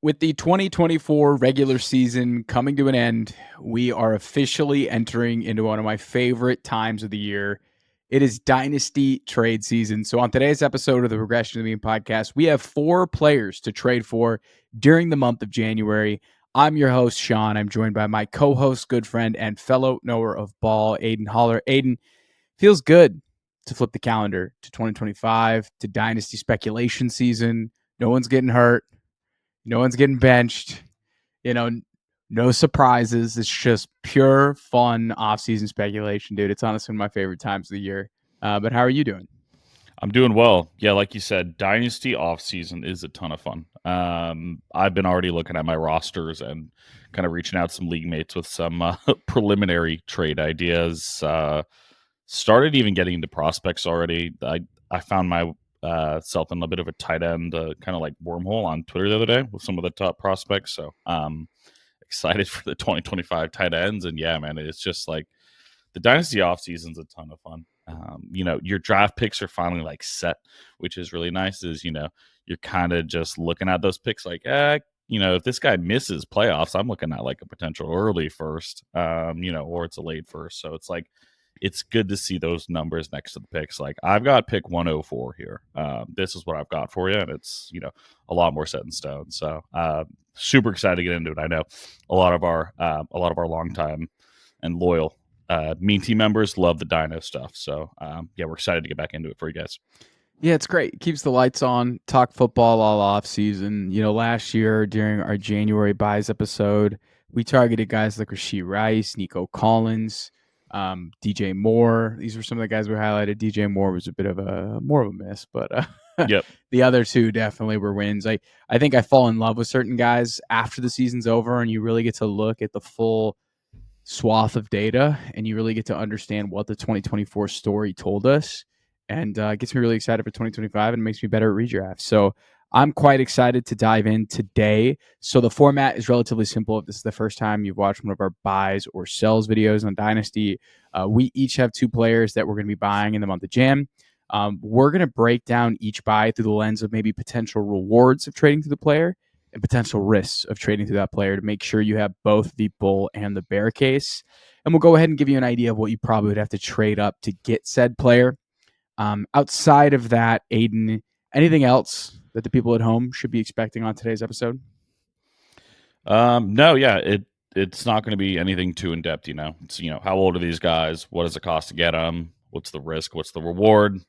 With the 2024 regular season coming to an end, we are officially entering into one of my favorite times of the year. It is Dynasty trade season. So, on today's episode of the Progression of the Meme podcast, we have 4 players to trade for during the month of January. I'm your host, Shaun. I'm joined by my co host, good friend, and fellow knower of ball, Aidan Holler. Aidan, feels good to flip the calendar to 2025, to Dynasty speculation season. No one's getting hurt. No one's getting benched. No surprises. It's just pure fun offseason speculation, dude. It's honestly one of my favorite times of the year. But how are you doing? I'm doing well. Yeah, like you said, Dynasty offseason is a ton of fun. I've been already looking at my rosters and kind of reaching out to some league mates with some preliminary trade ideas. Started even getting into prospects already. I found my self in a bit of a tight end kind of like wormhole on Twitter the other day with some of the top prospects. So excited for the 2025 tight ends. And yeah, man, it's just like the Dynasty offseason is a ton of fun. Your draft picks are finally like set, which is really nice. You're kind of just looking at those picks like, if this guy misses playoffs, I'm looking at like a potential early first, or it's a late first. So it's like, it's good to see those numbers next to the picks. Like I've got pick 104 here. This is what I've got for you. And it's, a lot more set in stone. So super excited to get into it. I know a lot of our longtime and loyal Mean Team members love the Dino stuff. So, we're excited to get back into it for you guys. Yeah, it's great. It keeps the lights on. Talk football all off season. Last year during our January buys episode, we targeted guys like Rashee Rice, Nico Collins, DJ Moore. These were some of the guys we highlighted. DJ Moore was a bit of more of a miss, but Yep. The other two definitely were wins. I think I fall in love with certain guys after the season's over, and you really get to look at the full swath of data, and you really get to understand what the 2024 story told us, and gets me really excited for 2025 and makes me better at redraft. So I'm quite excited to dive in today. So the format is relatively simple. If this is the first time you've watched one of our buys or sells videos on Dynasty, we each have 2 players that we're going to be buying in the month of Jan. We're going to break down each buy through the lens of maybe potential rewards of trading through the player and potential risks of trading through that player to make sure you have both the bull and the bear case. And we'll go ahead and give you an idea of what you probably would have to trade up to get said player. Outside of that, Aidan, anything else that the people at home should be expecting on today's episode? No, yeah, it's not going to be anything too in depth. It's how old are these guys? What does it cost to get them? What's the risk? What's the reward?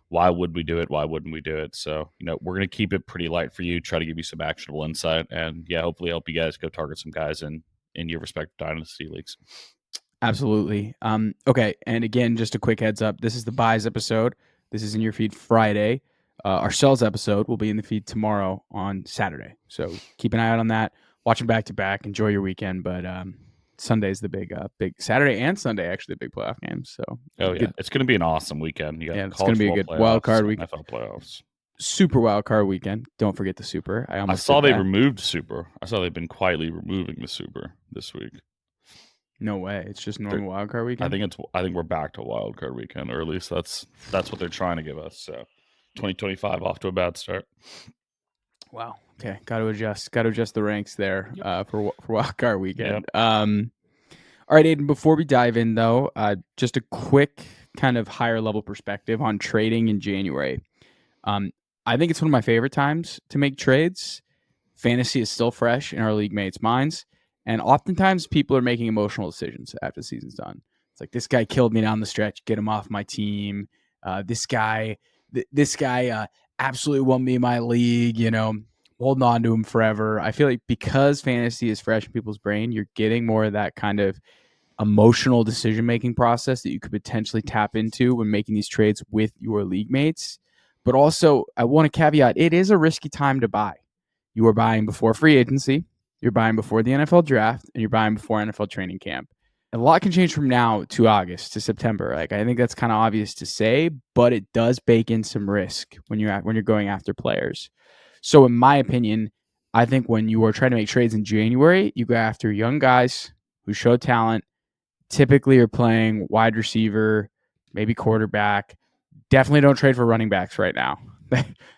Why would we do it? Why wouldn't we do it? So, we're going to keep it pretty light for you, try to give you some actionable insight, and hopefully help you guys go target some guys in your respective Dynasty leagues. Absolutely. Okay, and again, just a quick heads up. This is the buys episode. This is in your feed Friday. Our sells episode will be in the feed tomorrow on Saturday. So keep an eye out on that. Watch them back to back. Enjoy your weekend, but Sunday's the big Saturday and Sunday, actually, the big playoff games. So it's going to be an awesome weekend. You got it's going to be a good wild card weekend. NFL playoffs. Super wild card weekend. Don't forget the Super. I saw they removed Super. I saw they've been quietly removing the Super this week. No way. It's just normal wild card weekend. I think we're back to wild card weekend, or at least that's what they're trying to give us. So 2025 off to a bad start. Wow. Okay. Got to adjust the ranks there for wild card weekend. Yep. All right, Aidan, before we dive in though, just a quick kind of higher level perspective on trading in January. I think it's one of my favorite times to make trades. Fantasy is still fresh in our league mates' minds. And oftentimes people are making emotional decisions after the season's done. It's like, this guy killed me down the stretch. Get him off my team. This guy absolutely won me my league, holding on to him forever. I feel like because fantasy is fresh in people's brain, you're getting more of that kind of emotional decision-making process that you could potentially tap into when making these trades with your league mates. But also, I want to caveat, it is a risky time to buy. You are buying before free agency. You're buying before the NFL draft, and you're buying before NFL training camp. A lot can change from now to August to September. Like, I think that's kind of obvious to say, but it does bake in some risk when you're going after players. So in my opinion, I think when you are trying to make trades in January, you go after young guys who show talent. Typically are playing wide receiver, maybe quarterback. Definitely don't trade for running backs right now.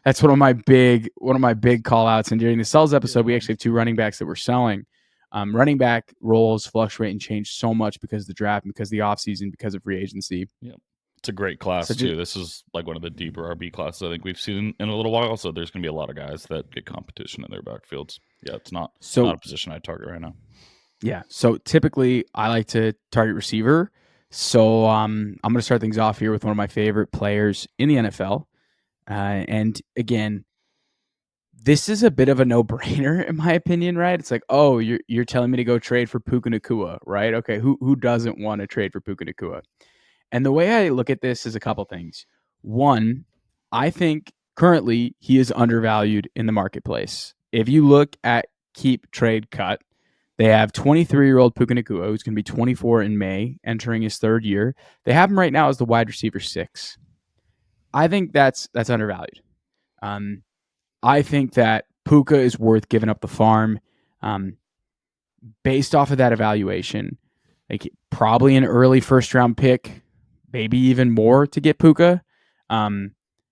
That's one of my big call outs. And during the sells episode, we actually have two running backs that we're selling. Running back roles fluctuate and change so much because of the draft, because of the offseason, because of free agency. Yeah. It's a great class too. This is like one of the deeper RB classes I think we've seen in a little while. So there's going to be a lot of guys that get competition in their backfields. Yeah, it's not a position I target right now. Yeah. So typically I like to target receiver. So I'm going to start things off here with one of my favorite players in the NFL. And again, this is a bit of a no-brainer in my opinion, right? It's like, oh, you're telling me to go trade for Puka Nacua, right? Okay, who doesn't want to trade for Puka Nacua? And the way I look at this is a couple things. One, I think currently he is undervalued in the marketplace. If you look at Keep Trade Cut, they have 23-year-old Puka Nacua, who's going to be 24 in May, entering his third year. They have him right now as the wide receiver 6. I think that's undervalued. I think that Puka is worth giving up the farm based off of that evaluation. Like probably an early first-round pick, maybe even more to get Puka.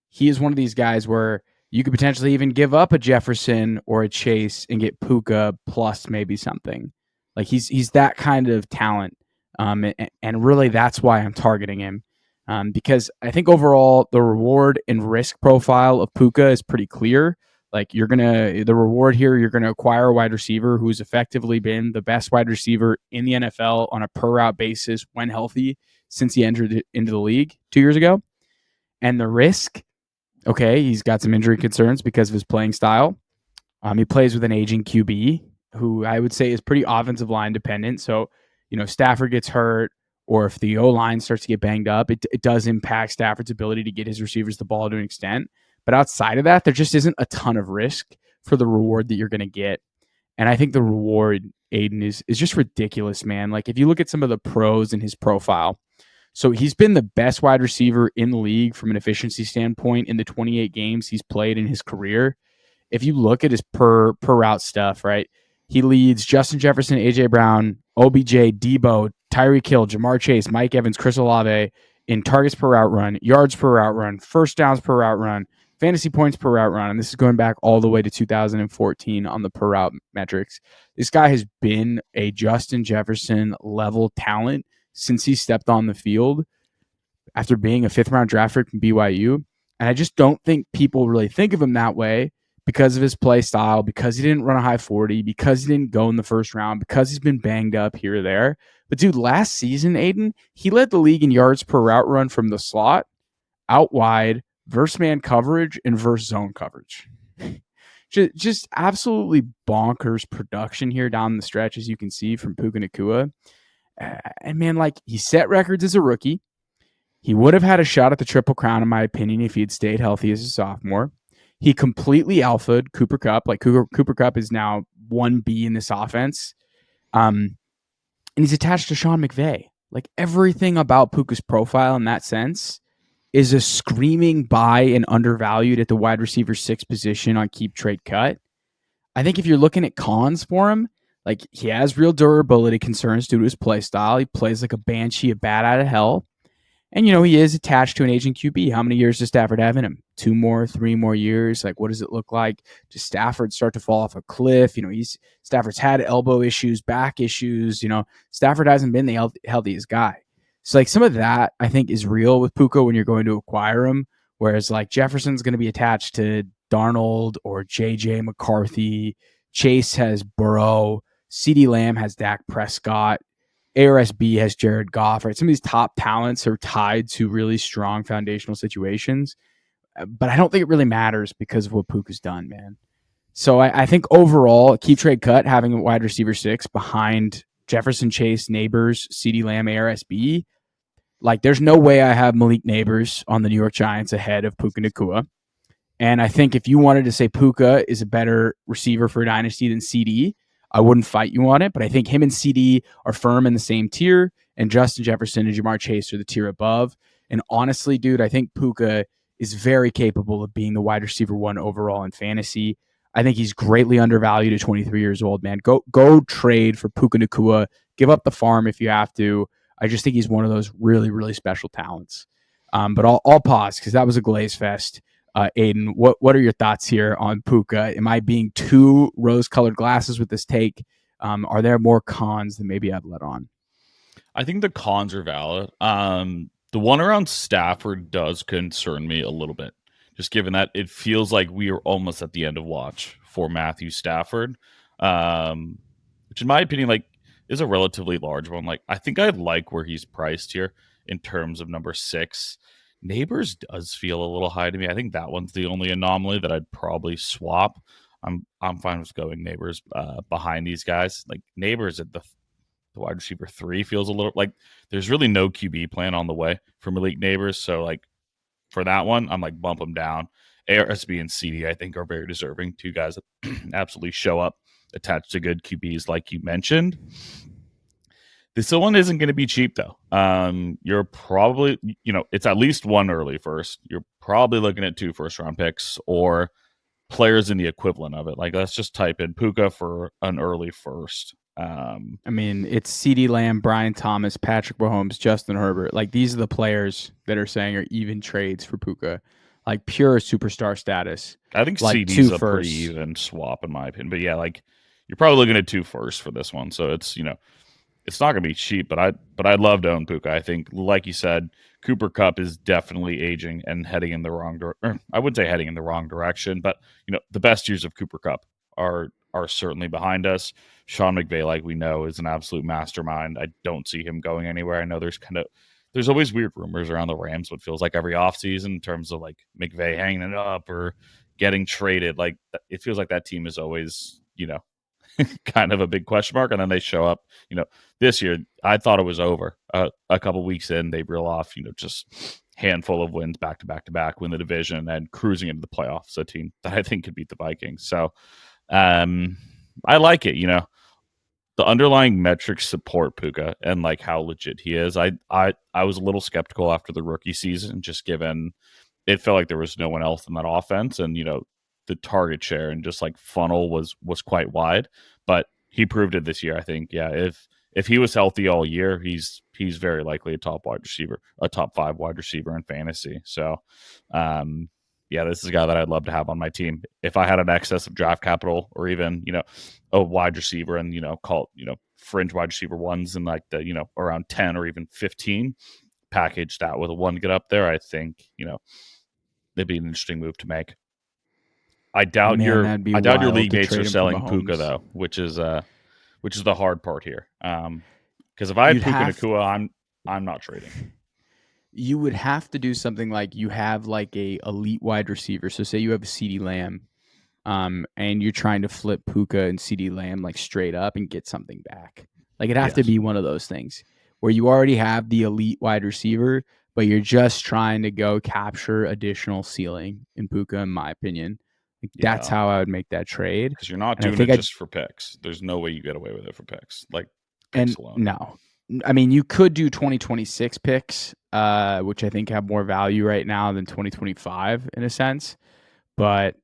He is one of these guys where you could potentially even give up a Jefferson or a Chase and get Puka plus maybe something. Like he's that kind of talent, and really that's why I'm targeting him, because I think overall the reward and risk profile of Puka is pretty clear. Like the reward here, you're gonna acquire a wide receiver who's effectively been the best wide receiver in the NFL on a per route basis when healthy since he entered into the league 2 years ago. And the risk, okay, he's got some injury concerns because of his playing style. He plays with an aging QB who I would say is pretty offensive line dependent. So, Stafford gets hurt or if the O-line starts to get banged up, it does impact Stafford's ability to get his receivers the ball to an extent. But outside of that, there just isn't a ton of risk for the reward that you're going to get. And I think the reward, Aidan, is just ridiculous, man. Like if you look at some of the pros in his profile, so he's been the best wide receiver in the league from an efficiency standpoint in the 28 games he's played in his career. If you look at his per route stuff, right, he leads Justin Jefferson, A.J. Brown, OBJ, Debo, Tyreek Hill, Jamar Chase, Mike Evans, Chris Olave in targets per route run, yards per route run, first downs per route run, fantasy points per route run. And this is going back all the way to 2014 on the per route metrics. This guy has been a Justin Jefferson level talent since he stepped on the field after being a 5th-round draft pick from BYU. And I just don't think people really think of him that way because of his play style, because he didn't run a high 40, because he didn't go in the first round, because he's been banged up here or there. But dude, last season, Aidan, he led the league in yards per route run from the slot, out wide, versus man coverage, and versus zone coverage. Just absolutely bonkers production here down the stretch, as you can see from Puka Nacua. And man, like he set records as a rookie. He would have had a shot at the Triple Crown, in my opinion, if he had stayed healthy as a sophomore. He completely alphaed Cooper Kupp. Like Cooper Kupp is now 1B in this offense. And he's attached to Sean McVay. Like everything about Puka's profile in that sense is a screaming buy and undervalued at the wide receiver 6 position on Keep Trade Cut. I think if you're looking at cons for him, like he has real durability concerns due to his play style. He plays like a banshee, a bat out of hell. And, he is attached to an aging QB. How many years does Stafford have in him? 2 more, 3 more years? Like, what does it look like? Does Stafford start to fall off a cliff? Stafford's had elbow issues, back issues. Stafford hasn't been the healthiest guy. So, like, some of that, I think, is real with Puka when you're going to acquire him. Whereas, like, Jefferson's going to be attached to Darnold or J.J. McCarthy. Chase has Burrow. CeeDee Lamb has Dak Prescott. ARSB has Jared Goff, right? Some of these top talents are tied to really strong foundational situations, but I don't think it really matters because of what Puka's done, man. So I think overall, Keep Trade Cut, having a wide receiver 6 behind Jefferson, Chase, Neighbors, CeeDee Lamb, ARSB, like there's no way I have Malik Neighbors on the New York Giants ahead of Puka Nacua. And I think if you wanted to say Puka is a better receiver for Dynasty than CD, I wouldn't fight you on it, but I think him and CD are firm in the same tier, and Justin Jefferson and Jamar Chase are the tier above. And honestly, dude, I think Puka is very capable of being the wide receiver 1 overall in fantasy. I think he's greatly undervalued at 23 years old, man. Go trade for Puka Nacua. Give up the farm if you have to. I just think he's one of those really, really special talents. But I'll pause because that was a glaze fest. Aidan, what are your thoughts here on Puka? Am I being too rose-colored glasses with this take? Are there more cons than maybe I've let on? I think the cons are valid. The one around Stafford does concern me a little bit, just given that it feels like we are almost at the end of watch for Matthew Stafford, which in my opinion, like, is a relatively large one. Like, I think I like where he's priced here in terms of number 6. Neighbors does feel a little high to me. I think that one's the only anomaly that I'd probably swap. I'm fine with going Neighbors behind these guys. Like, Neighbors at the wide receiver 3 feels a little like there's really no QB plan on the way for Malik Neighbors. So, like, for that one, I'm like, bump them down. ARSB and CD, I think, are very deserving. 2 guys that absolutely show up attached to good QBs, like you mentioned. This one isn't going to be cheap, though. You're probably, it's at least one early first. You're probably looking at 2 first-round picks or players in the equivalent of it. Like, let's just type in Puka for an early first. I mean, it's CeeDee Lamb, Brian Thomas, Patrick Mahomes, Justin Herbert. Like, these are the players that are saying are even trades for Puka, like pure superstar status. I think Like CD's 2 a pretty firsts. even swap in my opinion. But yeah, like, you're probably looking at 2 firsts for this one. So it's it's not going to be cheap. But I'd love to own Puka. I think, like you said, Cooper Kupp is definitely aging and heading in the wrong direction. I wouldn't say heading in the wrong direction, but the best years of Cooper Kupp are certainly behind us. Sean McVay, like we know, is an absolute mastermind. I don't see him going anywhere. I know there's always weird rumors around the Rams, what feels like every offseason in terms of like McVay hanging it up or getting traded. Like, it feels like that team is always, kind of a big question mark. And then they show up, this year, I thought it was over. A couple weeks in, they reel off, just handful of wins back to back to back, win the division, and cruising into the playoffs. A team that I think could beat the Vikings. So I like it. The underlying metrics support Puka and like how legit he is. I was a little skeptical after the rookie season, just given it felt like there was no one else in that offense, and the target share and just like funnel was quite wide. But he proved it this year. I think, yeah, if he was healthy all year, he's very likely a top wide receiver, a top 5 wide receiver in fantasy. So, yeah, this is a guy that I'd love to have on my team. If I had an excess of draft capital or even, a wide receiver and, call it, fringe wide receiver ones and like the, around 10 or even 15, package that with a one get up there, I think, it'd be an interesting move to make. I doubt Man, your that'd be I doubt your wild league to mates are trade him for selling Puka Mahomes. though, which is the hard part here. Because if I had You'd Puka have Nacua, I'm not trading. you would have to do something like you have like a elite wide receiver. So say you have a CeeDee Lamb, and you're trying to flip Puka and CeeDee Lamb like straight up and get something back. Like, it'd have to Yes. be one of those things where you already have the elite wide receiver, but you're just trying to go capture additional ceiling in Puka, in my opinion. Like, that's Yeah. how I would make that trade. Because you're not And I doing think it I just for picks. There's no way you get away with it for picks. Like, picks and alone. no. I mean, you could do 2026 picks, which I think have more value right now than 2025 in a sense. But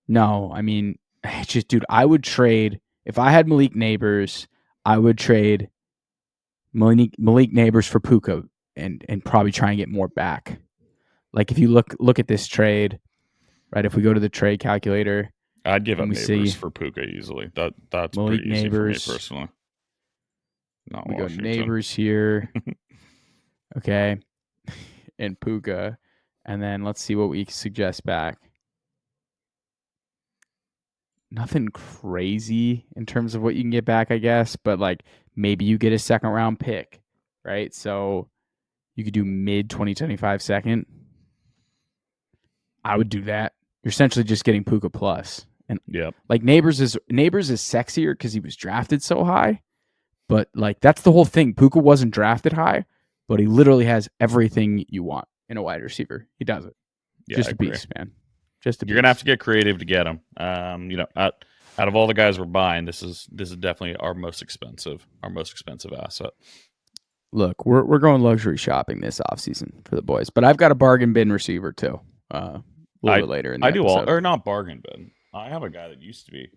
no, I mean, it's just, dude, I would trade if I had Malik Neighbors. I would trade Malik Neighbors for Puka and probably try and get more back. Like, if you look at this trade, right? If we go to the trade calculator I'd give and up we Neighbors see for Puka easily. That's Malik pretty easy for me Neighbors, personally. Not we go Washington. Neighbors here, okay, and Puka, and then let's see what we suggest back. Nothing crazy in terms of what you can get back, I guess, but like maybe you get a second round pick, right? So you could do mid 2025 second. I would do that. You're essentially just getting Puka plus. And Yep. like Neighbors is sexier because he was drafted so high. But like that's the whole thing. Puka wasn't drafted high, but he literally has everything you want in a wide receiver. He does it. Yeah, I Just a agree. beast, man. Just a You're gonna have beast. to get creative to get him. Out of all the guys we're buying, this is definitely our most expensive asset. Look, we're going luxury shopping this offseason for the boys, but I've got a bargain bin receiver too. A little I bit later in the I do all episode. or not bargain bin. I have a guy that used to be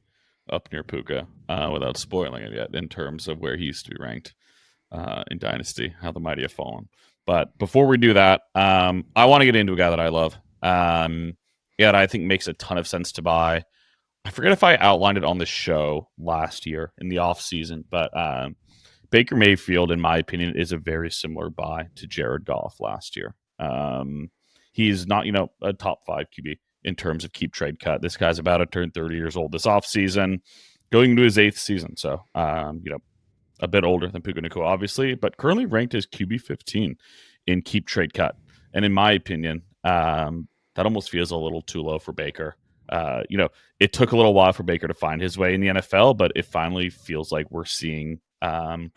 up near Puka, without spoiling it yet, in terms of where he used to be ranked in Dynasty, how the mighty have fallen. But before we do that, I want to get into a guy that I love. Yeah, I think makes a ton of sense to buy. I forget if I outlined it on the show last year in the off season, but Baker Mayfield, in my opinion, is a very similar buy to Jared Goff last year. He's not, a top 5 QB in terms of keep trade cut. This guy's about to turn 30 years old this offseason, going into his 8th season. So, a bit older than Puka Nacua, obviously, but currently ranked as QB 15 in keep trade cut. And in my opinion, that almost feels a little too low for Baker. It took a little while for Baker to find his way in the NFL, but it finally feels like we're seeing, that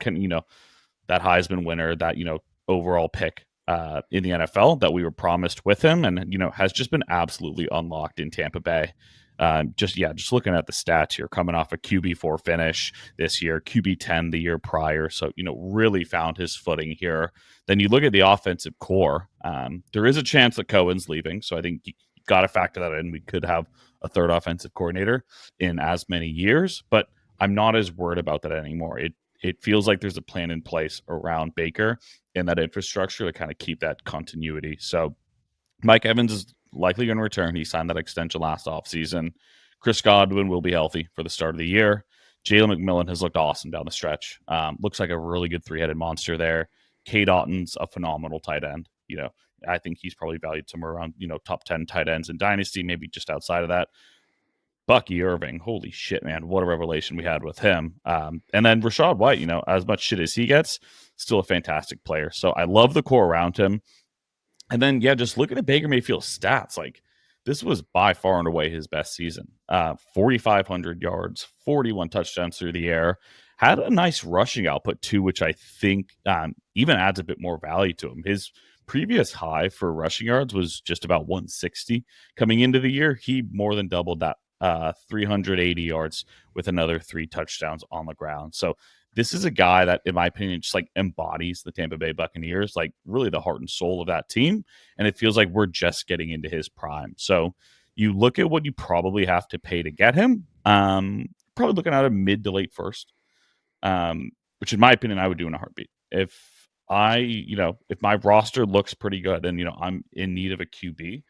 Heisman winner, that, overall pick in the NFL that we were promised with him, and, has just been absolutely unlocked in Tampa Bay. Just looking at the stats here, coming off a QB4 finish this year, QB10 the year prior. So, really found his footing here. Then you look at the offensive core. There is a chance that Cohen's leaving. So I think you got to factor that in. We could have a third offensive coordinator in as many years, but I'm not as worried about that anymore. It feels like there's a plan in place around Baker and that infrastructure to kind of keep that continuity. So Mike Evans is likely going to return. He signed that extension last offseason. Chris Godwin will be healthy for the start of the year. Jalen McMillan has looked awesome down the stretch. Looks like a really good 3-headed monster there. Cade Otton's a phenomenal tight end. I think he's probably valued somewhere around, top 10 tight ends in Dynasty, maybe just outside of that. Bucky Irving, holy shit, man, what a revelation we had with him. And then Rachaad White, as much shit as he gets, still a fantastic player. So I love the core around him. And then, just looking at Baker Mayfield's stats, like this was by far and away his best season. 4,500 yards, 41 touchdowns through the air. Had a nice rushing output too, which I think even adds a bit more value to him. His previous high for rushing yards was just about 160 coming into the year. He more than doubled that, 380 yards with another 3 touchdowns on the ground. So this is a guy that, in my opinion, just like embodies the Tampa Bay Buccaneers, like really the heart and soul of that team. And it feels like we're just getting into his prime. So you look at what you probably have to pay to get him. Probably looking at a mid to late first, which in my opinion, I would do in a heartbeat. If my roster looks pretty good and, I'm in need of a QB,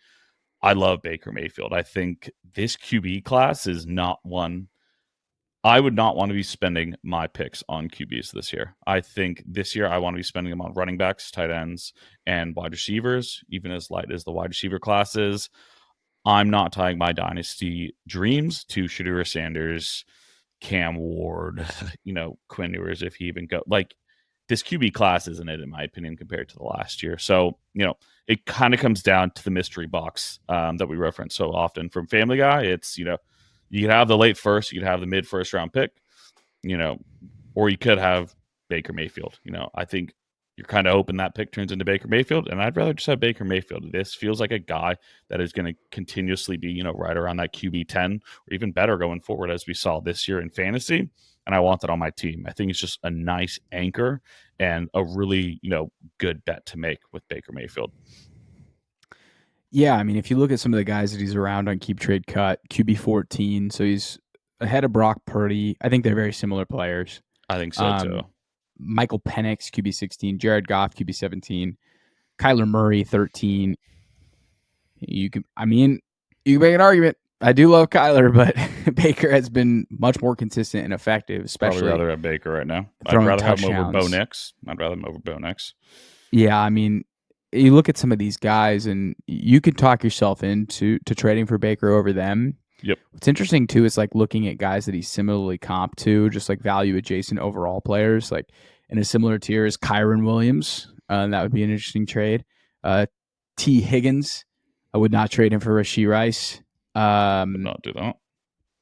I love Baker Mayfield. I think this QB class is not one I would not want to be spending my picks on QBs this year. I think this year I want to be spending them on running backs, tight ends, and wide receivers, even as light as the wide receiver class is. I'm not tying my dynasty dreams to Shadur Sanders, Cam Ward, Quinn Ewers, if he even go. Like, this QB class isn't it, in my opinion, compared to the last year. So, it kind of comes down to the mystery box that we reference so often from Family Guy. It's, you could have the late first, you could have the mid first round pick, or you could have Baker Mayfield. I think you're kind of hoping that pick turns into Baker Mayfield, and I'd rather just have Baker Mayfield. This feels like a guy that is going to continuously be, right around that QB 10 or even better going forward, as we saw this year in fantasy. And I want that on my team. I think it's just a nice anchor and a really, good bet to make with Baker Mayfield. Yeah, I mean, if you look at some of the guys that he's around on keep trade cut, QB 14, so he's ahead of Brock Purdy. I think they're very similar players. I think so too. Michael Penix, QB 16, Jared Goff, QB 17, Kyler Murray, 13. You can make an argument. I do love Kyler, but Baker has been much more consistent and effective, especially. Probably rather have Baker right now. I'd rather have him over Bo Nix. Yeah, I mean, you look at some of these guys, and you could talk yourself into trading for Baker over them. Yep. What's interesting too is like looking at guys that he's similarly comped to, just like value adjacent overall players, like in a similar tier as Kyron Williams. That would be an interesting trade. T. Higgins, I would not trade him for Rashee Rice. Would not do that.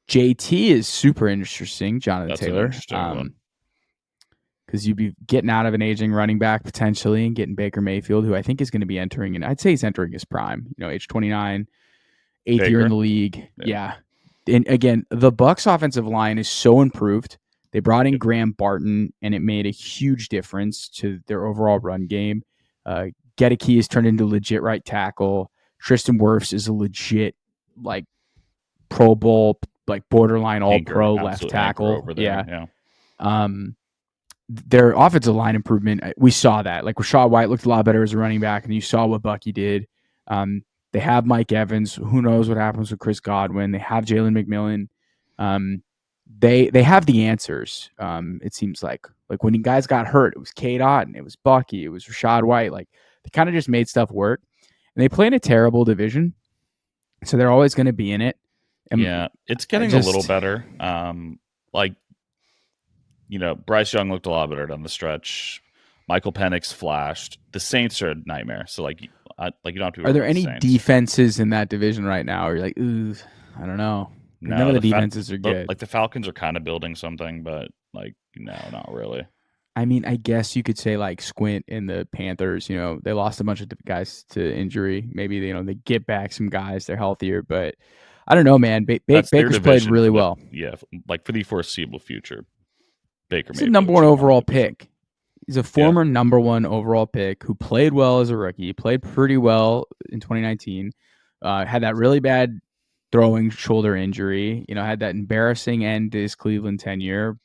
JT is super interesting. Jonathan Taylor. Because you'd be getting out of an aging running back potentially and getting Baker Mayfield, who I think is going to be entering, and I'd say he's entering his prime. Age 29, 8th year in the league. Yeah. And again, the Bucs offensive line is so improved. They brought in Graham Barton, and it made a huge difference to their overall run game. Gedeke has turned into legit right tackle. Tristan Wirfs is a legit like Pro Bowl, like borderline All-Pro left tackle. Over there. Yeah. Their offensive line improvement, we saw that. Like Rachaad White looked a lot better as a running back, and you saw what Bucky did. They have Mike Evans. Who knows what happens with Chris Godwin? They have Jalen McMillan. They have the answers. It seems like when you guys got hurt, it was Cade Otton, it was Bucky, it was Rashad White. Like they kind of just made stuff work. And they play in a terrible division, so they're always going to be in it. And yeah, it's getting a little better. Like, Bryce Young looked a lot better down the stretch. Michael Penix flashed. The Saints are a nightmare. So you don't have to. Are there any defenses in that division right now? Or you're like, ooh, I don't know. No, none of the defenses are good. Like the Falcons are kind of building something, but no, not really. I mean, I guess you could say like Squint in the Panthers. They lost a bunch of guys to injury. Maybe they get back some guys. They're healthier, but I don't know, man. Baker's played really well. Yeah, like for the foreseeable future, Baker. He's a number one overall pick. He's a former number one overall pick who played well as a rookie. Played pretty well in 2019. Had that really bad throwing shoulder injury. Had that embarrassing end to his Cleveland tenure.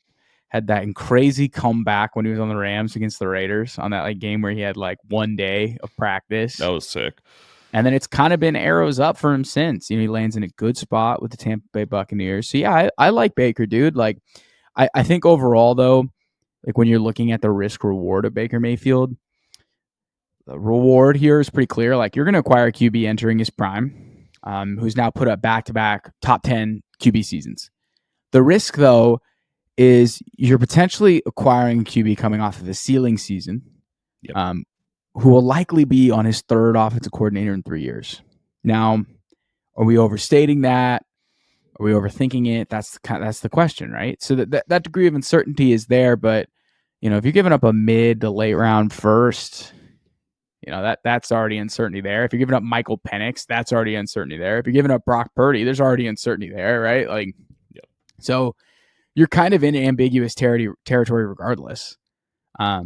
Had that crazy comeback when he was on the Rams against the Raiders on that game where he had 1 day of practice. That was sick. And then it's kind of been arrows up for him since. He lands in a good spot with the Tampa Bay Buccaneers. So yeah, I like Baker, dude. I think overall though, when you're looking at the risk reward of Baker Mayfield, the reward here is pretty clear. You're going to acquire a QB entering his prime, who's now put up back-to-back top 10 QB seasons. The risk though is you're potentially acquiring a QB coming off of a ceiling season, who will likely be on his third offensive coordinator in 3 years. Now, are we overstating that? Are we overthinking it? That's the question, right? So that degree of uncertainty is there, but if you're giving up a mid to late round first, that's already uncertainty there. If you're giving up Michael Penix, that's already uncertainty there. If you're giving up Brock Purdy, there's already uncertainty there, right? So you're kind of in ambiguous territory regardless. So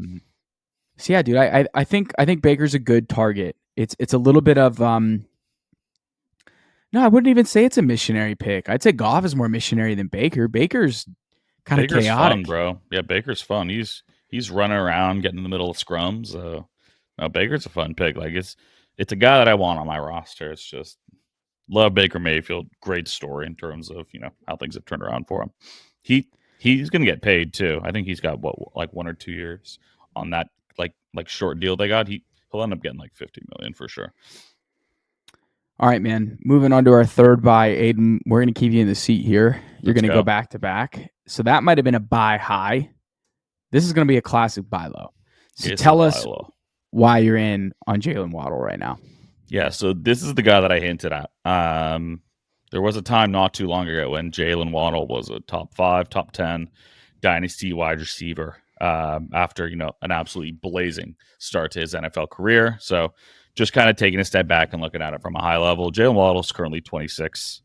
yeah, dude, I think Baker's a good target. It's a little bit of no, I wouldn't even say it's a missionary pick. I'd say Goff is more missionary than Baker. Baker's kind of chaotic, fun, bro. Yeah, Baker's fun. He's running around, getting in the middle of scrums. No, Baker's a fun pick. It's a guy that I want on my roster. It's just love Baker Mayfield. Great story in terms of how things have turned around for him. He's gonna get paid too. I think he's got 1 or 2 years on that short deal they got. He'll end up getting $50 million for sure. All right, man. Moving on to our third buy, Aidan. We're going to keep you in the seat here. You're going to go back to back. So that might have been a buy high. This is going to be a classic buy low. So tell us why you're in on Jaylen Waddle right now. Yeah, so this is the guy that I hinted at. There was a time not too long ago when Jaylen Waddle was a top 5, top 10 Dynasty wide receiver after, an absolutely blazing start to his NFL career. So just kind of taking a step back and looking at it from a high level. Jaylen Waddle is currently 26,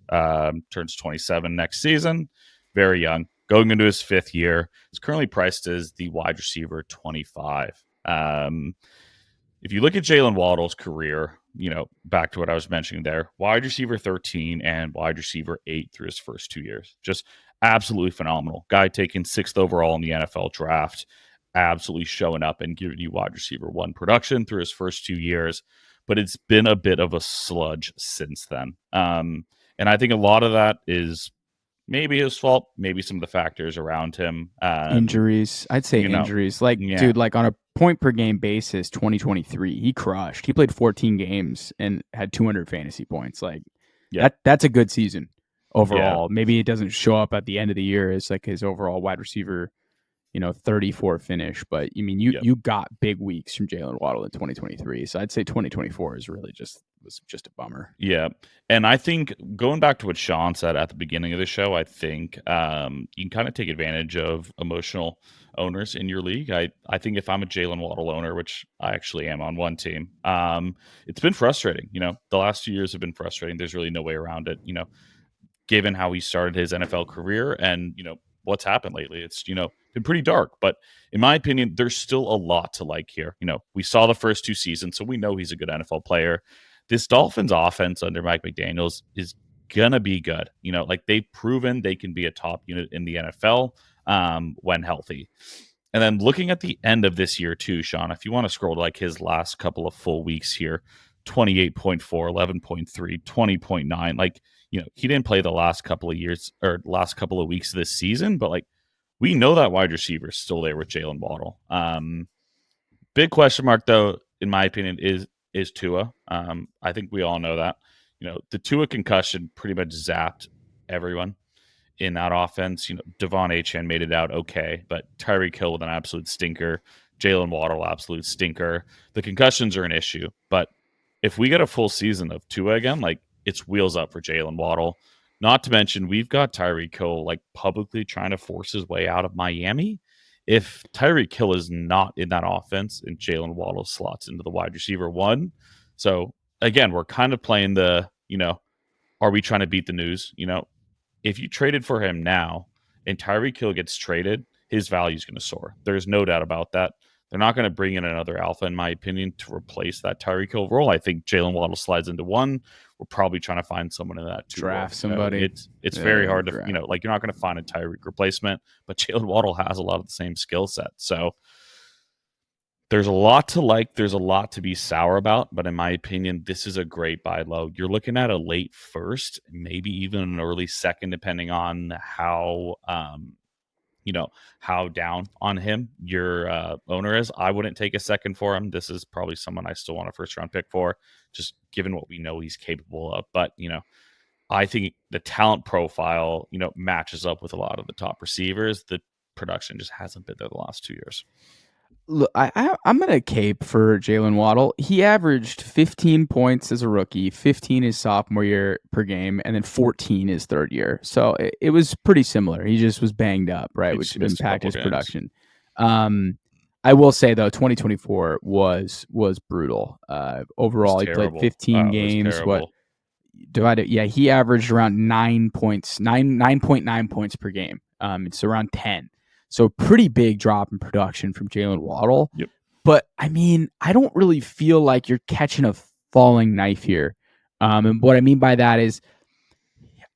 turns 27 next season. Very young, going into his 5th year. He's currently priced as the wide receiver 25. If you look at Jaylen Waddle's career, back to what I was mentioning there, wide receiver 13 and wide receiver 8 through his first 2 years. Just absolutely phenomenal. Guy taken 6th overall in the NFL draft. Absolutely showing up and giving you wide receiver 1 production through his first 2 years, but it's been a bit of a sludge since then. And I think a lot of that is maybe his fault, maybe some of the factors around him. Injuries. I'd say injuries. Dude, on a point per game basis, 2023, he crushed. He played 14 games and had 200 fantasy points. That's a good season overall. Yeah. Maybe it doesn't show up at the end of the year as his overall wide receiver 34 finish, but you got big weeks from Jaylen Waddle in 2023. So I'd say 2024 is really was just a bummer. Yeah. And I think going back to what Shaun said at the beginning of the show, I think you can kind of take advantage of emotional owners in your league. I think if I'm a Jaylen Waddle owner, which I actually am on one team, it's been frustrating. The last 2 years have been frustrating. There's really no way around it, given how he started his NFL career and, what's happened lately. It's, been pretty dark, but in my opinion, there's still a lot to like here. We saw the first 2 seasons, so we know he's a good NFL player. This Dolphins offense under Mike McDaniels is gonna be good. They've proven they can be a top unit in the NFL when healthy. And then looking at the end of this year too, Shaun, if you want to scroll to his last couple of full weeks here, 28.4, 11.3, 20.9. Like, he didn't play the last couple of years or last couple of weeks of this season, but like we know that wide receiver is still there with Jaylen Waddle. Big question mark though, in my opinion, is Tua. I think we all know that. The Tua concussion pretty much zapped everyone in that offense. Devon Achane made it out okay, but Tyreek Hill with an absolute stinker. Jaylen Waddle, absolute stinker. The concussions are an issue, but if we get a full season of Tua again, like it's wheels up for Jaylen Waddle. Not to mention, we've got Tyreek Hill like publicly trying to force his way out of Miami. If Tyreek Hill is not in that offense and Jaylen Waddle slots into the wide receiver one, so again, we're kind of playing the, are we trying to beat the news? If you traded for him now and Tyreek Hill gets traded, his value is going to soar. There's no doubt about that. They're not going to bring in another alpha, in my opinion, to replace that Tyreek Hill role. I think Jaylen Waddle slides into one. We're probably trying to find someone in that two. Draft somebody. It's very hard to, like you're not going to find a Tyreek replacement, but Jaylen Waddle has a lot of the same skill set. So there's a lot to like. There's a lot to be sour about. But in my opinion, this is a great buy low. You're looking at a late first, maybe even an early second, depending on how how down on him your owner is. I wouldn't take a second for him. This is probably someone I still want a first round pick for, just given what we know he's capable of. But I think the talent profile matches up with a lot of the top receivers. The production just hasn't been there the last 2 years. Look, I'm going to cape for Jaylen Waddle. He averaged 15 points as a rookie, 15 his sophomore year per game, and then 14 his third year. So it was pretty similar. He just was banged up, right, which impacted his production. I will say, though, 2024 was brutal. Overall, he played 15 games. What divided? Yeah, he averaged around 9 points, 9.9 points per game. It's around 10. So pretty big drop in production from Jaylen Waddle. Yep. But, I mean, I don't really feel like you're catching a falling knife here. And what I mean by that is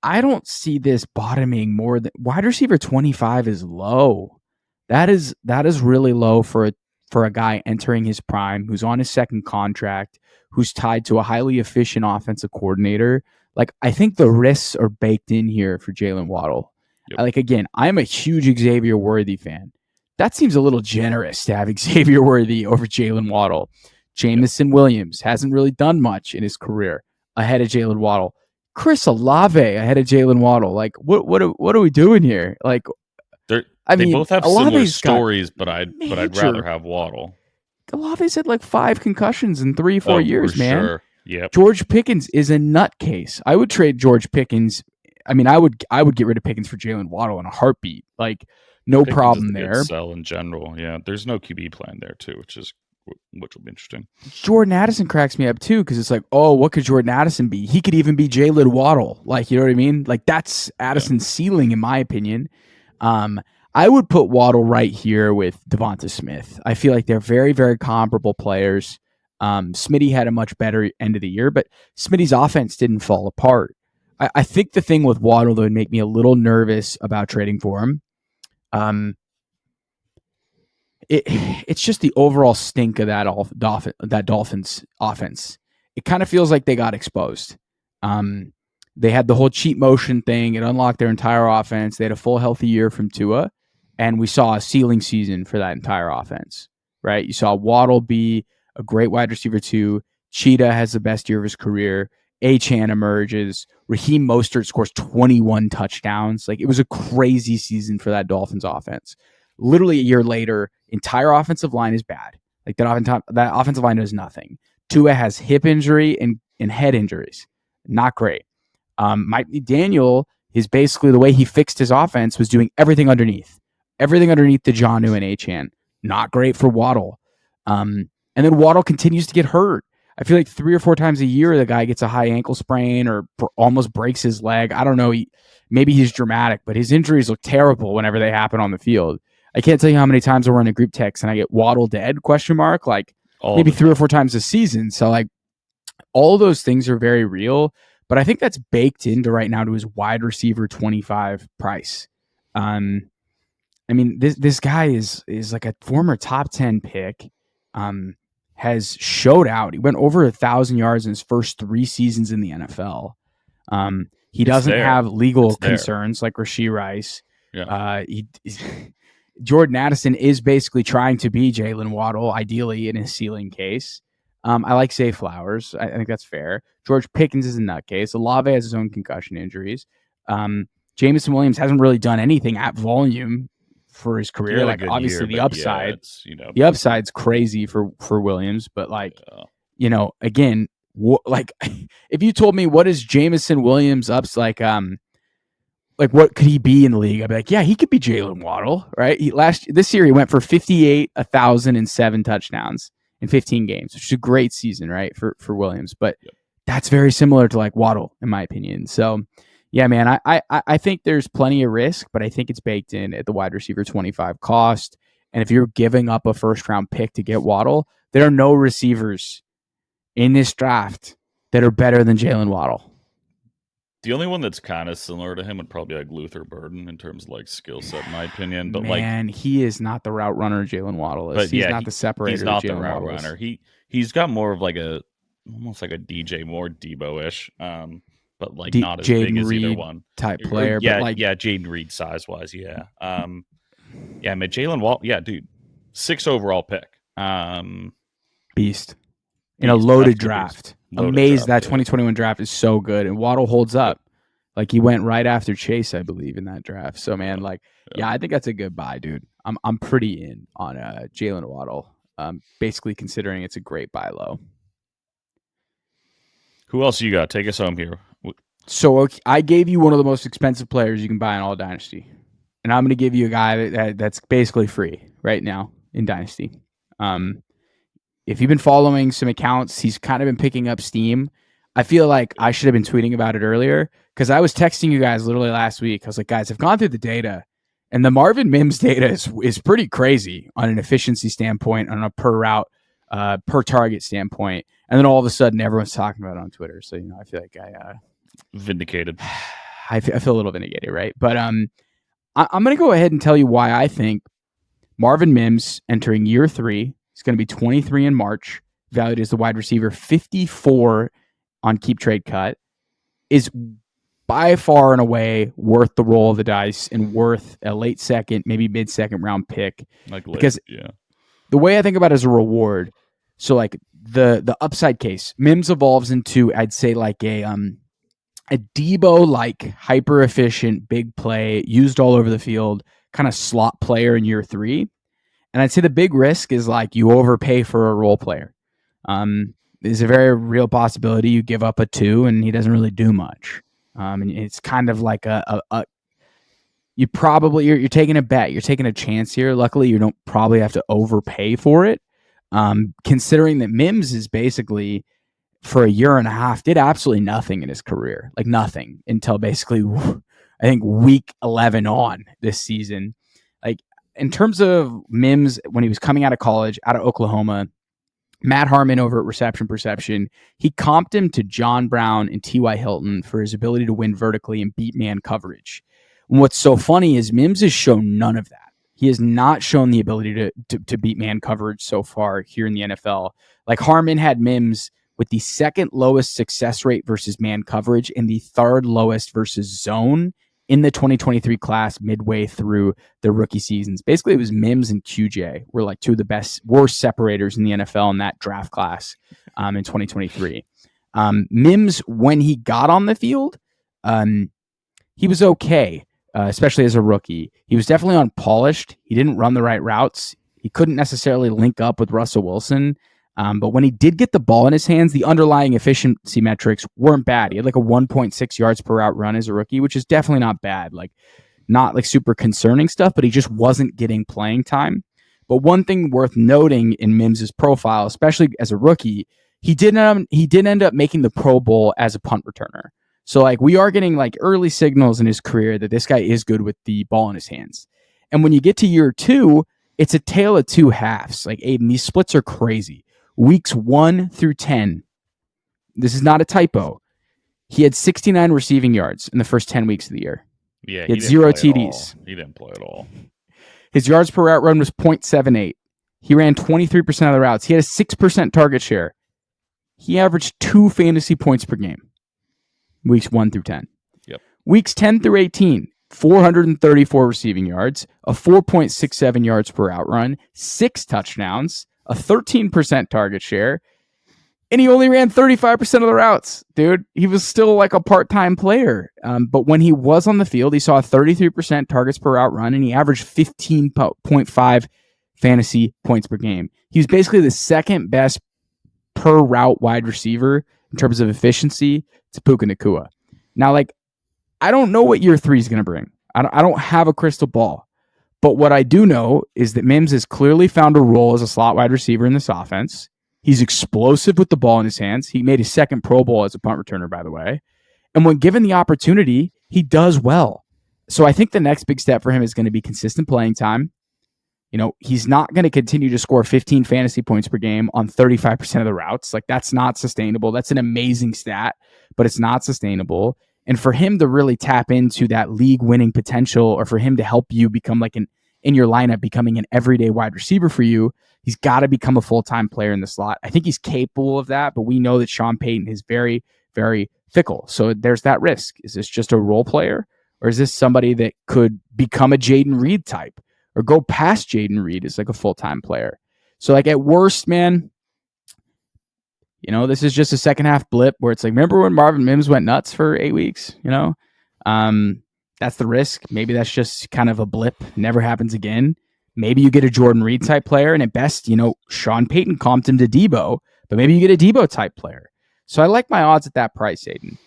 I don't see this bottoming more than wide receiver 25 is low. That is really low for a guy entering his prime, who's on his second contract, who's tied to a highly efficient offensive coordinator. Like, I think the risks are baked in here for Jaylen Waddle. Yep. Like, again, I'm a huge Xavier Worthy fan. That seems a little generous to have Xavier Worthy over Jaylen Waddle. Jameson Williams hasn't really done much in his career ahead of Jaylen Waddle. Chris Olave ahead of Jaylen Waddle. Like, what are we doing here? Like, they both have similar stories, but I'd rather have Waddle. Olave's had like 5 concussions in 3-4 years, man. Sure. Yep. George Pickens is a nutcase. I would trade George Pickens. I mean, I would get rid of Pickens for Jaylen Waddle in a heartbeat. Like, no Pickens problem is a there. good sell in general. Yeah, there's no QB plan there too, which will be interesting. Jordan Addison cracks me up too, because it's like, oh, what could Jordan Addison be? He could even be Jaylen Waddle. Like, you know what I mean? Like, that's Addison's ceiling, in my opinion. I would put Waddle right here with Devonta Smith. I feel like they're very, very comparable players. Smitty had a much better end of the year, but Smitty's offense didn't fall apart. I think the thing with Waddle that would make me a little nervous about trading for him, it's just the overall stink of that Dolphins offense. It kind of feels like they got exposed. They had the whole cheat motion thing. It unlocked their entire offense. They had a full healthy year from Tua, and we saw a ceiling season for that entire offense, right? You saw Waddle be a great wide receiver too. Cheetah has the best year of his career. Achane emerges. Raheem Mostert scores 21 touchdowns. Like, it was a crazy season for that Dolphins offense. Literally a year later, entire offensive line is bad. Like, that offensive line does nothing. Tua has hip injury and head injuries. Not great. Mike Daniel is basically the way he fixed his offense was doing everything underneath the Jonnu and Achane. Not great for Waddle. And then Waddle continues to get hurt. I feel like 3 or 4 times a year, the guy gets a high ankle sprain or almost breaks his leg. I don't know. Maybe he's dramatic, but his injuries look terrible whenever they happen on the field. I can't tell you how many times we're in a group text and I get Waddle dead, ? Like, maybe 3 or 4 times a season. So, like, all those things are very real, but I think that's baked into right now to his wide receiver 25 price. I mean, this guy is like a former top 10 pick. has showed out. He went over 1,000 yards in his first 3 seasons in the NFL. He doesn't have legal concerns like Rashee Rice. Yeah. Jordan Addison is basically trying to be Jaylen Waddle, ideally in his ceiling case. I like Zay Flowers. I think that's fair. George Pickens is a nutcase. Olave has his own concussion injuries. Jameson Williams hasn't really done anything at volume for his career. Like obviously the upside, the upside's crazy for Williams, but like again, like if you told me what is Jameson Williams ups like what could he be in the league? I'd be like, yeah, he could be Jaylen Waddle, right? This year he went for 58, 1,000, and 7 touchdowns in 15 games, which is a great season, right, for Williams. But that's very similar to like Waddle, in my opinion. So, yeah, man, I think there's plenty of risk, but I think it's baked in at the wide receiver 25 cost. And if you're giving up a first-round pick to get Waddle, there are no receivers in this draft that are better than Jaylen Waddle. The only one that's kind of similar to him would probably be like Luther Burden in terms of like skill set, in my opinion. But man, he is not the route runner Jaylen Waddle is. He's not the separator. He's not the route runner. He's got more of like almost like a DJ Moore, Debo-ish, but like not as big as either one type player. Yeah, but like, Jaden Reed size wise, yeah. Yeah, man, Jaylen Waddle, yeah, dude, 6th overall pick. Beast. In a loaded draft. Amazed that 2021 draft is so good, and Waddle holds up. Like he went right after Chase, I believe, in that draft. So man, I think that's a good buy, dude. I'm pretty in on Jaylen Waddle. Basically considering it's a great buy low. Who else you got? Take us home here. So I gave you one of the most expensive players you can buy in all Dynasty, and I'm going to give you a guy that's basically free right now in Dynasty. If you've been following some accounts, he's kind of been picking up steam. I feel like I should have been tweeting about it earlier because I was texting you guys literally last week. I was like, guys, I've gone through the data, and the Marvin Mims data is pretty crazy on an efficiency standpoint, on a per route, per target standpoint. And then all of a sudden, everyone's talking about it on Twitter. So, I feel like vindicated. I feel a little vindicated, right? But I'm going to go ahead and tell you why I think Marvin Mims entering year 3. He's going to be 23 in March, valued as the wide receiver 54 on Keep Trade Cut, is by far and away worth the roll of the dice and worth a late second, maybe mid-second round pick. Because the way I think about it as a reward, so like the upside case, Mims evolves into, I'd say like a Debo like hyper efficient, big play, used all over the field, kind of slot player in year 3. And I'd say the big risk is like you overpay for a role player. There's a very real possibility you give up a 2 and he doesn't really do much. And it's kind of like you're taking a bet. You're taking a chance here. Luckily, you don't probably have to overpay for it. Considering that Mims is basically for a year and a half did absolutely nothing in his career, like nothing until basically I think week 11 on this season. Like, in terms of Mims, when he was coming out of college, out of Oklahoma, Matt Harmon over at Reception Perception, he comped him to John Brown and T.Y. Hilton for his ability to win vertically and beat man coverage. And what's so funny is Mims has shown none of that. He has not shown the ability to beat man coverage so far here in the NFL. Like Harmon had Mims with the 2nd lowest success rate versus man coverage and the 3rd lowest versus zone in the 2023 class midway through the rookie seasons. Basically, it was Mims and QJ were like 2 of the worst separators in the NFL in that draft class in 2023. Mims, when he got on the field, he was okay, especially as a rookie. He was definitely unpolished. He didn't run the right routes. He couldn't necessarily link up with Russell Wilson. But when he did get the ball in his hands, the underlying efficiency metrics weren't bad. He had like a 1.6 yards per route run as a rookie, which is definitely not bad. Like not like super concerning stuff, but he just wasn't getting playing time. But one thing worth noting in Mims's profile, especially as a rookie, he did end up making the Pro Bowl as a punt returner. So like we are getting like early signals in his career that this guy is good with the ball in his hands. And when you get to year 2, it's a tale of 2 halves. Like Aidan, these splits are crazy. Weeks 1 through 10, this is not a typo. He had 69 receiving yards in the first 10 weeks of the year. Yeah, he had 0 TDs. He didn't play at all. His yards per route run was 0.78. He ran 23% of the routes. He had a 6% target share. He averaged 2 fantasy points per game, weeks 1 through 10. Yep. Weeks 10 through 18, 434 receiving yards, a 4.67 yards per out run, 6 touchdowns, a 13% target share, and he only ran 35% of the routes, dude. He was still like a part-time player. But when he was on the field, he saw 33% targets per route run, and he averaged 15.5 fantasy points per game. He was basically the second best per route wide receiver in terms of efficiency to Puka Nacua. Now, like, I don't know what year 3 is going to bring. I don't have a crystal ball. But what I do know is that Mims has clearly found a role as a slot wide receiver in this offense. He's explosive with the ball in his hands. He made his second Pro Bowl as a punt returner, by the way. And when given the opportunity, he does well. So I think the next big step for him is going to be consistent playing time. You know, he's not going to continue to score 15 fantasy points per game on 35% of the routes. Like, that's not sustainable. That's an amazing stat, but it's not sustainable. And for him to really tap into that league winning potential, or for him to help you become like in your lineup, becoming an everyday wide receiver for you, he's got to become a full-time player in the slot. I think he's capable of that, but we know that Sean Payton is very, very fickle. So there's that risk. Is this just a role player, or is this somebody that could become a Jayden Reed type, or go past Jayden Reed as like a full-time player? So like, at worst, man, you know, this is just a second half blip where it's like, remember when Marvin Mims went nuts for 8 weeks? You know, that's the risk. Maybe that's just kind of a blip. Never happens again. Maybe you get a Jordan Reed type player, and at best, you know, Sean Payton comped him to Debo, but maybe you get a Debo type player. So I like my odds at that price, Aidan.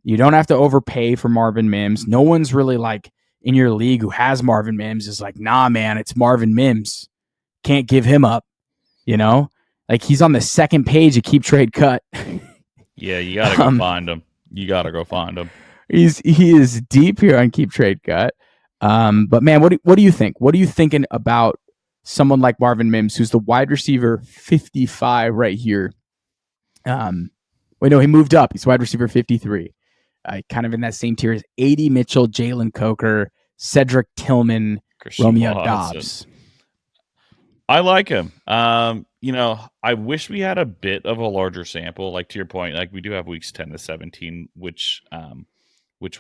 You don't have to overpay for Marvin Mims. No one's really like in your league who has Marvin Mims is like, nah, man, it's Marvin Mims. Can't give him up. You know, like, he's on the second page of Keep Trade Cut. Yeah, you gotta go find him. You gotta go find him. He is deep here on Keep Trade Cut. But man, what do you think? What are you thinking about someone like Marvin Mims, who's the wide receiver 55 right here? Wait, no, he moved up. He's wide receiver 53. Kind of in that same tier as A.D. Mitchell, Jalen Coker, Cedric Tillman, Christian Romeo Watson. Dobbs. I like him. You know, I wish we had a bit of a larger sample. Like, to your point, like, we do have weeks 10 to 17, which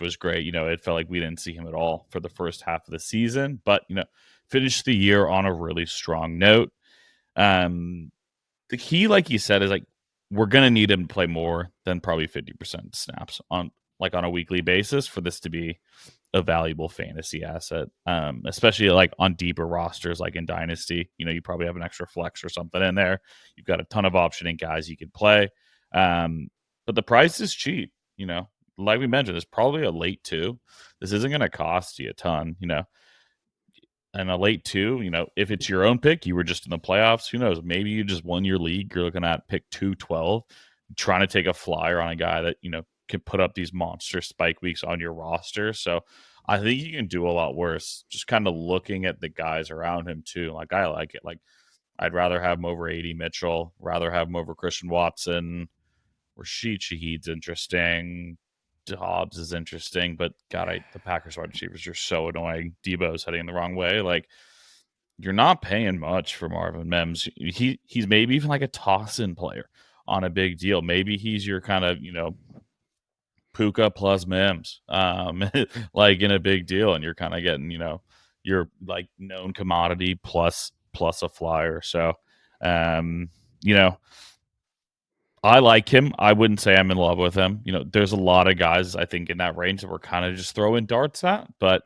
was great. You know, it felt like we didn't see him at all for the first half of the season, but, you know, finished the year on a really strong note. The key, like you said, is like, we're going to need him to play more than probably 50% snaps on a weekly basis for this to be a valuable fantasy asset, especially like on deeper rosters, like in Dynasty. You know, you probably have an extra flex or something in there. You've got a ton of optioning guys you can play, but the price is cheap. You know, like we mentioned, there's probably a late 2. This isn't going to cost you a ton. You know, and a late 2. You know, if it's your own pick, you were just in the playoffs. Who knows? Maybe you just won your league. You're looking at pick 212, trying to take a flyer on a guy that, you know, can put up these monster spike weeks on your roster. So I think you can do a lot worse. Just kind of looking at the guys around him too. Like, I like it. Like, I'd rather have him over A.D. Mitchell, rather have him over Christian Watson. Rashid Shaheed's interesting. Dobbs is interesting, but God, the Packers wide receivers are so annoying. Debo's heading the wrong way. Like, you're not paying much for Marvin Mims. He's maybe even like a toss-in player on a big deal. Maybe he's your kind of, you know, Puka plus Mims, like in a big deal, and you're kind of getting, you know, your like known commodity plus a flyer. So, you know, I like him. I wouldn't say I'm in love with him. You know, there's a lot of guys I think in that range that we're kind of just throwing darts at, but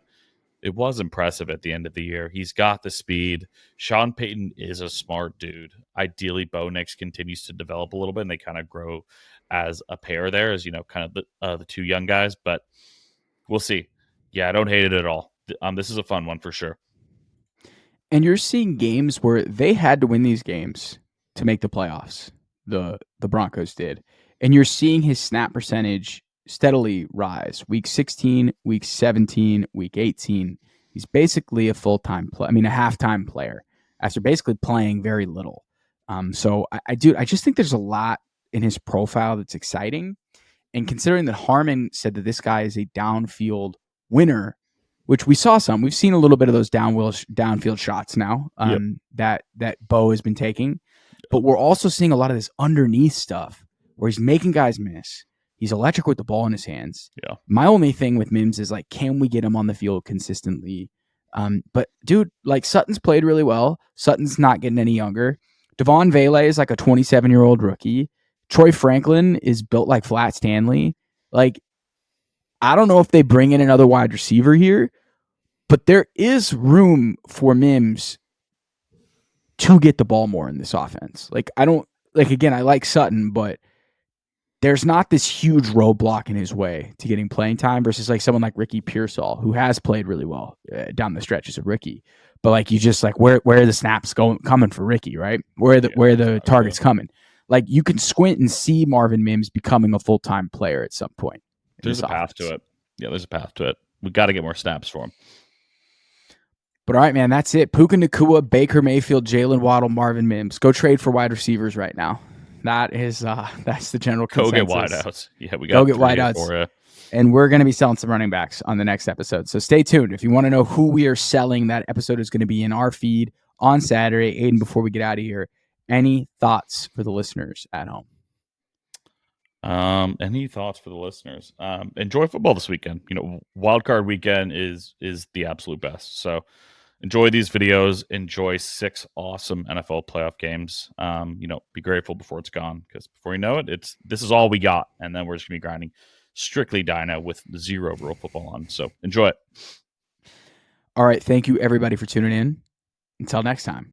it was impressive at the end of the year. He's got the speed. Sean Payton is a smart dude. Ideally, Bo Nix continues to develop a little bit, and they kind of grow as a pair there, as, you know, kind of the 2 young guys. But we'll see. Yeah, I don't hate it at all. This is a fun one for sure. And you're seeing games where they had to win these games to make the playoffs. The Broncos did. And you're seeing his snap percentage steadily rise. Week 16, week 17, week 18. He's basically a full-time a halftime player after basically playing very little. So I just think there's a lot in his profile that's exciting. And considering that Harmon said that this guy is a downfield winner, which we saw some. We've seen a little bit of those downfield shots now that Bo has been taking. But we're also seeing a lot of this underneath stuff where he's making guys miss. He's electric with the ball in his hands. Yeah. My only thing with Mims is like, can we get him on the field consistently? But dude, like Sutton's played really well. Sutton's not getting any younger. Devon Vele is like a 27-year-old rookie. Troy Franklin is built like Flat Stanley. Like, I don't know if they bring in another wide receiver here, but there is room for Mims to get the ball more in this offense. Like, I like Sutton, but there's not this huge roadblock in his way to getting playing time versus like someone like Ricky Pearsall, who has played really well down the stretch as a rookie. But like, you just like, where are the snaps coming for Ricky, right? Where are the targets coming? Like, you can squint and see Marvin Mims becoming a full-time player at some point. There's a path to it. Yeah, there's a path to it. We got to get more snaps for him. But all right, man, that's it. Puka Nacua, Baker Mayfield, Jaylen Waddle, Marvin Mims. Go trade for wide receivers right now. That's the general consensus. Go get wideouts. Yeah, we got go get wideouts for you. And we're going to be selling some running backs on the next episode. So stay tuned. If you want to know who we are selling, that episode is going to be in our feed on Saturday. Aidan, before we get out of here, any thoughts for the listeners at home? Any thoughts for the listeners? Enjoy football this weekend. Wild card weekend is the absolute best. So enjoy these videos. Enjoy 6 awesome NFL playoff games. Be grateful before it's gone, because before you know it, this is all we got, and then we're just gonna be grinding strictly Dyna with 0 real football on. So enjoy it. All right, thank you everybody for tuning in. Until next time.